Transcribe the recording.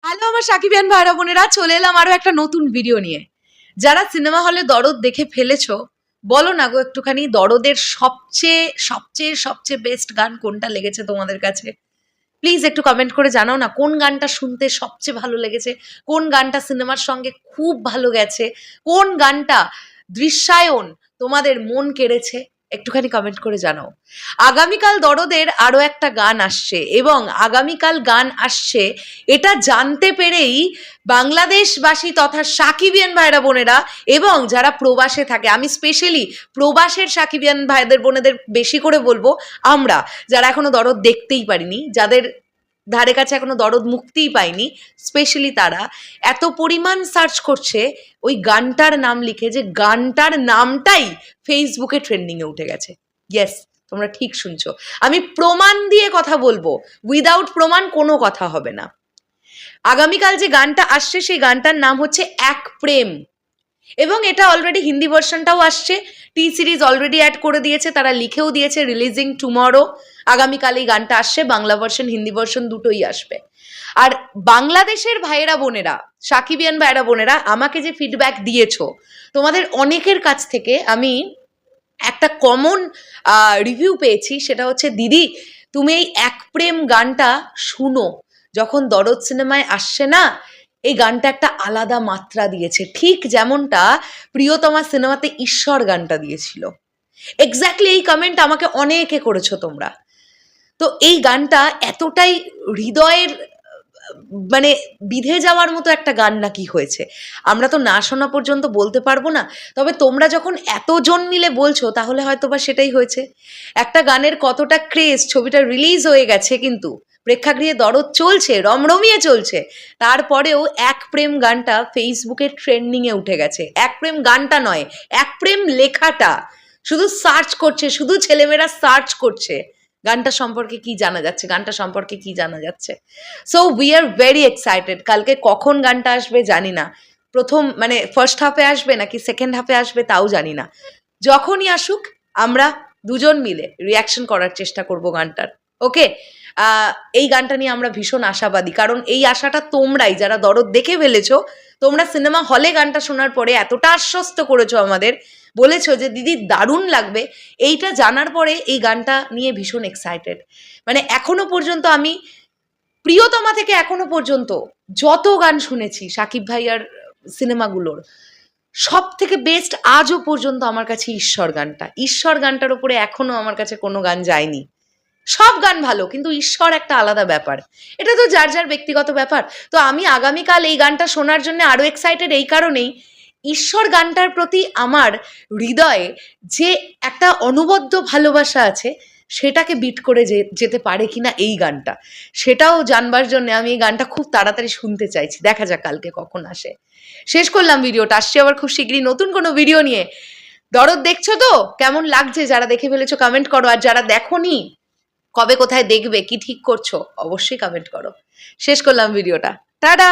Hello আমার সাকিবিয়ান ভাইরা বোনেরা, চলে এলাম আরো একটা নতুন ভিডিও নিয়ে। যারা সিনেমা হলে দরদ দেখে ফেলেছো, বলো না গো একটুখানি দরদের সবচেয়ে সবচেয়ে সবচেয়ে বেস্ট গান কোনটা লেগেছে তোমাদের কাছে? প্লিজ একটু কমেন্ট করে জানাও না, কোন গানটা শুনতে সবচেয়ে ভালো লেগেছে, কোন গানটা সিনেমার সঙ্গে খুব ভালো গেছে, কোন গানটা দৃশ্যায়ন তোমাদের মন কেড়েছে, একটুখানি কমেন্ট করে জানাও। আগামীকাল দরদের আরো একটা গান আসছে, এবং আগামীকাল গান আসছে এটা জানতে পেরেই বাংলাদেশবাসী তথা সাকিবিয়ান ভাইরা বোনেরা এবং যারা প্রবাসে থাকে, আমি স্পেশালি প্রবাসের সাকিবিয়ান ভাইদের বোনেদের বেশি করে বলবো, আমরা যারা এখনো দরদ দেখতেই পারিনি, যাদের ধারে কাছে এখনো দরদ মুক্তিই পায়নি, স্পেশালি তারা এত পরিমাণ সার্চ করছে ওই গানটার নাম লিখে যে গানটার নামটাই ফেসবুকে ট্রেন্ডিংয়ে উঠে গেছে। ইয়েস, তোমরা ঠিক শুনছো, আমি প্রমাণ দিয়ে কথা বলবো, উইদাউট প্রমাণ কোনো কথা হবে না। আগামীকাল যে গানটা আসছে সেই গানটার নাম হচ্ছে এক প্রেম, এবং এটা অলরেডি হিন্দি ভার্সনটাও আসছে, টি সিরিজ অলরেডি অ্যাড করে দিয়েছে, তারা লিখেও দিয়েছে রিলিজিং টুমরো। আগামীকাল এই গানটা আসছে, বাংলা ভার্সন হিন্দি ভার্সন দুটোই আসবে। আর বাংলাদেশের ভাইয়েরা বোনেরা, সাকিবিয়ান ভাইয়েরা বোনেরা আমাকে যে ফিডব্যাক দিয়েছো, তোমাদের অনেকের কাছ থেকে আমি একটা কমন রিভিউ পেয়েছি, সেটা হচ্ছে দিদি তুমি এই এক প্রেম গানটা শুনো, যখন দরদ সিনেমায় আসছে না, এই গানটা একটা আলাদা মাত্রা দিয়েছে, ঠিক যেমনটা প্রিয়তমা সিনেমাতে ঈশ্বর গানটা দিয়েছিল। এক্স্যাক্টলি এই কমেন্ট আমাকে অনেকে করেছো তোমরা। তো এই গানটা এতটাই হৃদয়ের মানে বিধে যাওয়ার মতো একটা গান নাকি হয়েছে, আমরা তো না শোনা পর্যন্ত বলতে পারবো না, তবে তোমরা যখন এতজন মিলে বলছো তাহলে হয়তো বা সেটাই হয়েছে। একটা গানের কতটা ক্রেজ, ছবিটা রিলিজ হয়ে গেছে কিন্তু প্রেক্ষাগৃহে দরদ চলছে, রমরমিয়ে চলছে, তারপরেও এক প্রেম গানটা ফেসবুকে ট্রেন্ডিংয়ে উঠে গেছে। এক প্রেম গানটা নয়, এক প্রেম লেখাটা শুধু সার্চ করছে, শুধু ছেলেমেয়েরা সার্চ করছে গানটা সম্পর্কে কি জানা যাচ্ছে, গানটা সম্পর্কে কি জানা যাচ্ছে। So we are very excited. কালকে কখন গানটা আসবে জানি না, প্রথম মানে ফার্স্ট হাফে আসবে নাকি সেকেন্ড হাফে আসবে তাও জানি না, যখনই আসুক আমরা দুজন মিলে রিয়াকশন করার চেষ্টা করব গানটার। ওকে, এই গানটা নিয়ে আমরা ভীষণ আশাবাদী, কারণ এই আশাটা তোমরাই যারা দরদ দেখে ফেলেছো, তোমরা সিনেমা হলে গানটা শোনার পরে এতটা আশ্বস্ত করেছো আমাদের, বলেছো যে দিদি দারুণ লাগবে, এইটা জানার পরে এই গানটা নিয়ে ভীষণ এক্সাইটেড। মানে এখনো পর্যন্ত আমি প্রিয়তমা থেকে এখনো পর্যন্ত যত গান শুনেছি সাকিব ভাইয়ার সিনেমাগুলোর, সব থেকে বেস্ট আজও পর্যন্ত আমার কাছে ঈশ্বর গানটা। ঈশ্বর গানটার উপরে এখনো আমার কাছে কোনো গান যায়নি। সব গান ভালো, কিন্তু ঈশ্বর একটা আলাদা ব্যাপার, এটা তো যার যার ব্যক্তিগত ব্যাপার। তো আমি আগামীকাল এই গানটা শোনার জন্য আরো এক্সাইটেড এই কারণেই, ঈশ্বর গানটার প্রতি আমার হৃদয়ে যে একটা অনবদ্য ভালোবাসা আছে, সেটাকে বিট করে যেতে পারে কিনা এই গানটা, সেটাও জানবার জন্য আমি এই গানটা খুব তাড়াতাড়ি শুনতে চাইছি। দেখা যাক কালকে কখন আসে। শেষ করলাম ভিডিওটা, আসছি আবার খুব শীঘ্রই নতুন কোনো ভিডিও নিয়ে। দরদ দেখছো তো, কেমন লাগছে? যারা দেখে ফেলেছো কমেন্ট করো, আর যারা দেখোনি কবে কোথায় দেখবে কি ঠিক করছো অবশ্যই কমেন্ট করো। শেষ করলাম ভিডিওটা, টাটা।